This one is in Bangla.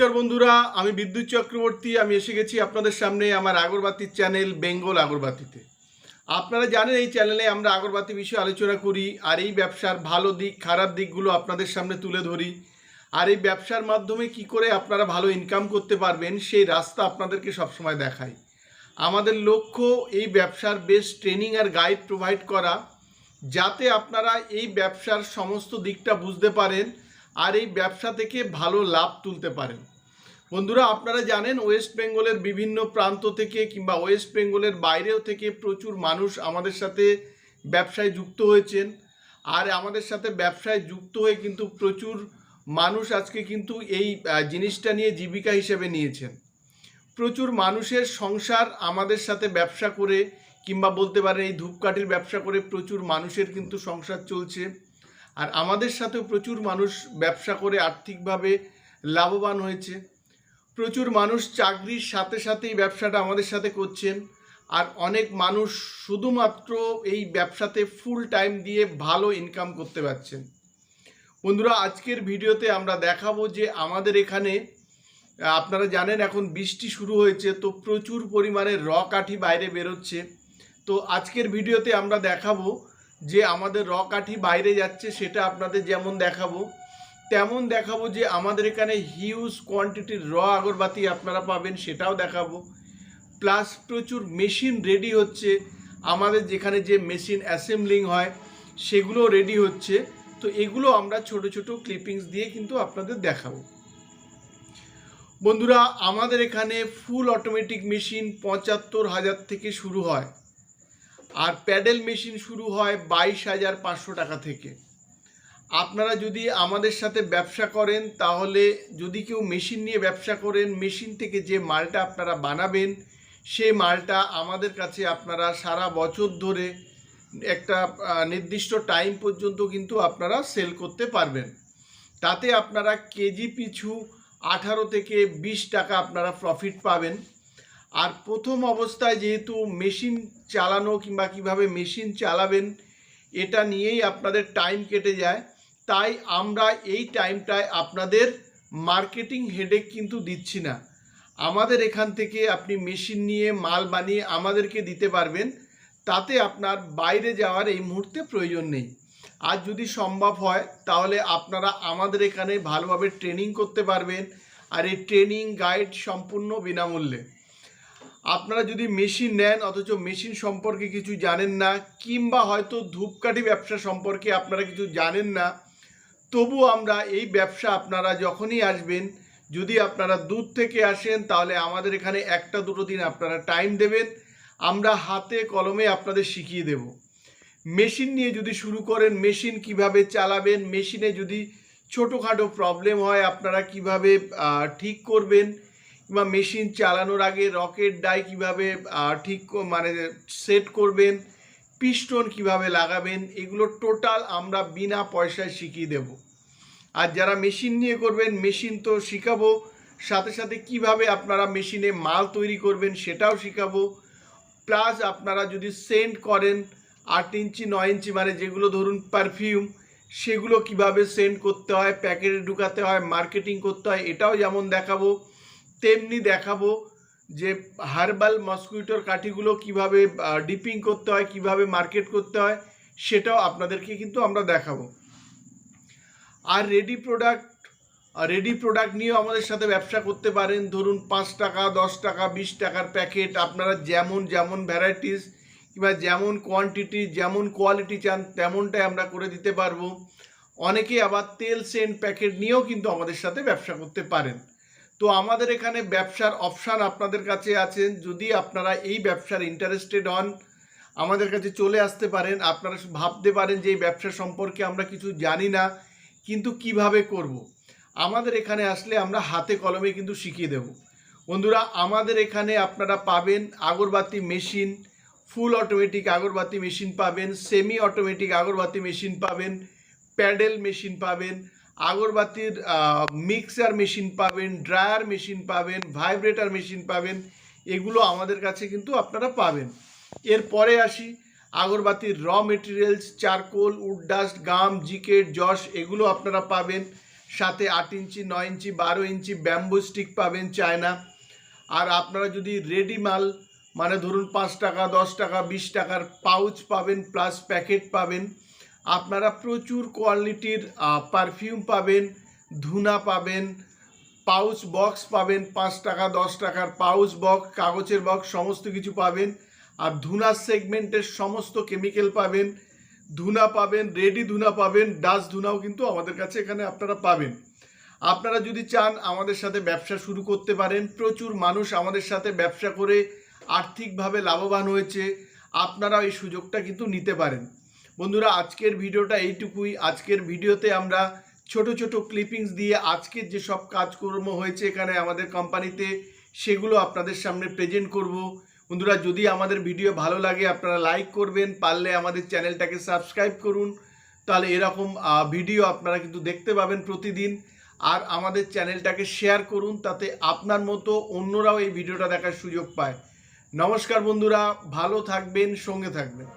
নমস্কার বন্ধুরা, আমি বিদ্যুৎ চক্রবর্তী। আমি এসে গেছি আপনাদের সামনে আমার আগরবাতির চ্যানেল বেঙ্গল আগরবাতিতে। আপনারা জানেন এই চ্যানেলে আমরা আগরবাতি বিষয়ে আলোচনা করি আর এই ব্যবসার ভালো দিক খারাপ দিকগুলো আপনাদের সামনে তুলে ধরি। আর এই ব্যবসার মাধ্যমে কি করে আপনারা ভালো ইনকাম করতে পারবেন সেই রাস্তা আপনাদেরকে সবসময় দেখাই। আমাদের লক্ষ্য এই ব্যবসার বেস্ট ট্রেনিং আর গাইড প্রোভাইড করা, যাতে আপনারা এই ব্যবসার সমস্ত দিকটা বুঝতে পারেন আর এই ব্যবসা থেকে ভালো লাভ তুলতে পারেন। বন্ধুরা, আপনারা জানেন ওয়েস্ট বেঙ্গলের বিভিন্ন প্রান্ত থেকে কিংবা ওয়েস্ট বেঙ্গলের বাইরেও থেকে প্রচুর মানুষ আমাদের সাথে ব্যবসায় যুক্ত হয়েছেন। আর আমাদের সাথে ব্যবসায় যুক্ত হয়ে কিন্তু প্রচুর মানুষ আজকে কিন্তু এই জিনিসটা নিয়ে জীবিকা হিসেবে নিয়েছেন। প্রচুর মানুষের সংসার আমাদের সাথে ব্যবসা করে কিংবা বলতে পারেন এই ধূপকাঠির ব্যবসা করে প্রচুর মানুষের কিন্তু সংসার চলছে। আর আমাদের সাথেও প্রচুর মানুষ ব্যবসা করে আর্থিকভাবে লাভবান হয়েছে। প্রচুর মানুষ চাকরির সাথে সাথে এই ব্যবসাটা আমাদের সাথে করছেন। আর অনেক মানুষ শুধুমাত্র এই ব্যবসাতে ফুল টাইম দিয়ে ভালো ইনকাম করতে পারছেন। বন্ধুরা, আজকের ভিডিওতে আমরা দেখাবো যে আমাদের এখানে আপনারা জানেন এখন বৃষ্টি শুরু হয়েছে, তো প্রচুর পরিমাণে র কাঠি বাইরে বেরোচ্ছে। তো আজকের ভিডিওতে আমরা দেখাবো যে আমাদের র কাঠি বাইরে যাচ্ছে, সেটা আপনাদের যেমন দেখাবো তেমন দেখাবো যে আমাদের এখানে হিউজ কোয়ান্টিটির র আগরবাতি আপনারা পাবেন, সেটাও দেখাবো। প্লাস প্রচুর মেশিন রেডি হচ্ছে, আমাদের যেখানে যে মেশিন অ্যাসেম্বলিং হয় সেগুলো রেডি হচ্ছে। তো এগুলো আমরা ছোট ছোট ক্লিপিংস দিয়ে কিন্তু আপনাদের দেখাবো। বন্ধুরা, আমাদের এখানে ফুল অটোমেটিক মেশিন ৭৫,০০০ থেকে শুরু হয়, আর প্যাডেল মেশিন শুরু হয় ২২,৫০০ টাকা থেকে। আপনারা যদি আমাদের সাথে ব্যবসা করেন, তাহলে যদি কেউ মেশিন নিয়ে ব্যবসা করেন, মেশিন থেকে যে মালটা আপনারা বানাবেন সেই মালটা আমাদের কাছে আপনারা সারা বছর ধরে একটা নির্দিষ্ট টাইম পর্যন্ত কিন্তু আপনারা সেল করতে পারবেন। তাতে আপনারা কেজি পিছু ১৮ থেকে ২০ টাকা আপনারা প্রফিট পাবেন। আর প্রথম অবস্থায় যেহেতু মেশিন চালানো কিংবা কিভাবে মেশিন চালাবেন এটা নিয়েই আপনাদের টাইম কেটে যায়, তাই আমরা এই টাইমটায় আপনাদের মার্কেটিং হেডেক কিন্তু দিচ্ছি না। আমাদের এখান থেকে আপনি মেশিন নিয়ে মাল বানিয়ে আমাদেরকে দিতে পারবেন, তাতে আপনার বাইরে যাওয়ার এই মুহূর্তে প্রয়োজন নেই। আর যদি সম্ভব হয় তাহলে আপনারা আমাদের এখানে ভালোভাবে ট্রেনিং করতে পারবেন, আর এই ট্রেনিং গাইড সম্পূর্ণ বিনামূল্যে। আপনারা যদি মেশিন নেন অথচ মেশিন সম্পর্কে কিছু জানেন না, কিংবা হয়তো ধূপকাঠি ব্যবসা সম্পর্কে আপনারা কিছু জানেন না, তবু আমরা এই ব্যবসা আপনারা যখনই আসবেন, যদি আপনারা দূর থেকে আসেন তাহলে আমাদের এখানে একটা দুটো দিন আপনারা টাইম দেবেন, আমরা হাতে কলমে আপনাদের শিখিয়ে দেব। মেশিন নিয়ে যদি শুরু করেন, মেশিন কিভাবে চালাবেন, মেশিনে যদি ছোটোখাটো প্রবলেম হয় আপনারা কিভাবে ঠিক করবেন, কিংবা মেশিন চালানোর আগে রকেট ডাই কিভাবে ঠিক মানে সেট করবেন, পিস্টন কিভাবে লাগাবেন, এগুলো টোটাল আমরা বিনা পয়সায় শিখিয়ে দেব। আর যারা মেশিন নিয়ে করবেন, মেশিন তো শিখাবো, সাথে সাথে কিভাবে আপনারা মেশিনে মাল তৈরি করবেন সেটাও শিখাবো। প্লাস আপনারা যদি সেন্ট করেন ৮ ইঞ্চি ৯ ইঞ্চি মানে যেগুলো ধরুন পারফিউম, সেগুলো কিভাবে সেন্ট করতে হয়, প্যাকেটে ঢুকাতে হয়, মার্কেটিং করতে হয়, এটাও যেমন দেখাবো। তেমনি দেখাবো যে হার্বাল মসকুইটোর কাঠিগুলো কিভাবে ডিপিং করতে হয়, কিভাবে মার্কেট করতে হয়, সেটাও আপনাদেরকে কিন্তু আমরা দেখাবো। আর রেডি প্রোডাক্ট নিয়েও আমাদের সাথে ব্যবসা করতে পারেন। ধরুন ৫ টাকা ১০ টাকা ২০ টাকার প্যাকেট, আপনারা যেমন ভ্যারাইটিস কিংবা যেমন কোয়ান্টিটি যেমন কোয়ালিটি চান তেমনটাই আমরা করে দিতে পারবো। অনেকে আবার তেল সেন্ট প্যাকেট নিয়েও কিন্তু আমাদের সাথে ব্যবসা করতে পারেন। তো আমাদের এখানে ব্যবসার অপশান আপনাদের কাছে আছেন। যদি আপনারা এই ব্যবসার ইন্টারেস্টেড হন, আমাদের কাছে চলে আসতে পারেন। আপনারা ভাবতে পারেন যে এই ব্যবসা সম্পর্কে আমরা কিছু জানি না, কিন্তু কিভাবে করব। আমাদের এখানে আসলে আমরা হাতে কলমে কিন্তু শিখিয়ে দেব। বন্ধুরা, আমাদের এখানে আপনারা পাবেন আগরবাতি মেশিন, ফুল অটোমেটিক আগরবাতি মেশিন পাবেন, সেমি অটোমেটিক আগরবাতি মেশিন পাবেন, প্যাডেল মেশিন পাবেন, আগরবাতির মিক্সার মেশিন পাবেন, ড্রায়ার মেশিন পাবেন, ভাইব্রেটার মেশিন পাবেন। এগুলো আমাদের কাছে কিন্তু আপনারা পাবেন। এরপরে আসি আগরবাতির র materials, charcoal, wood dust, gum, জিকেট, জস, এগুলো আপনারা পাবেন। সাথে 8 inch 9 inch 12 inch bamboo stick পাবেন চায়না। আর আপনারা যদি রেডি মাল মানে ধরুন 5 টাকা 10 টাকা 20 টাকার পাউচ পাবেন, প্লাস প্যাকেট পাবেন। আপনারা প্রচুর কোয়ালিটির পারফিউম পাবেন, ধুনা পাবেন, পাউচ বক্স পাবেন, 5 টাকা 10 টাকার পাউচ বক্স, কাগজের বক্স সমস্ত কিছু পাবেন। আর ধুনা সেগমেন্টের সমস্ত কেমিক্যাল পাবেন, ধুনা পাবেন, রেডি ধুনা পাবেন, ডাস্ট ধুনাও কিন্তু আমাদের কাছে এখানে আপনারা পাবেন। আপনারা যদি চান আমাদের সাথে ব্যবসা শুরু করতে পারেন। প্রচুর মানুষ আমাদের সাথে ব্যবসা করে আর্থিকভাবে লাভবান হয়েছে, আপনারা এই সুযোগটা কিন্তু নিতে পারেন। বন্ধুরা, আজকের ভিডিওটা এইটুকুই। আজকের ভিডিওতে আমরা ছোট ছোট ক্লিপিংস দিয়ে আজকের যে সব কাজকর্ম হয়েছে এখানে আমাদের কোম্পানিতে সেগুলো আপনাদের সামনে প্রেজেন্ট করব। বন্ধুরা, যদি আমাদের ভিডিও ভালো লাগে আপনারা লাইক করবেন, পারলে আমাদের চ্যানেলটাকে সাবস্ক্রাইব করুন, তাহলে এরকম ভিডিও আপনারা কিন্তু দেখতে পাবেন প্রতিদিন। আর আমাদের চ্যানেলটাকে শেয়ার করুন, তাতে আপনার মতো অন্যরাও এই ভিডিওটা দেখার সুযোগ পায়। নমস্কার বন্ধুরা, ভালো থাকবেন, সঙ্গে থাকবেন।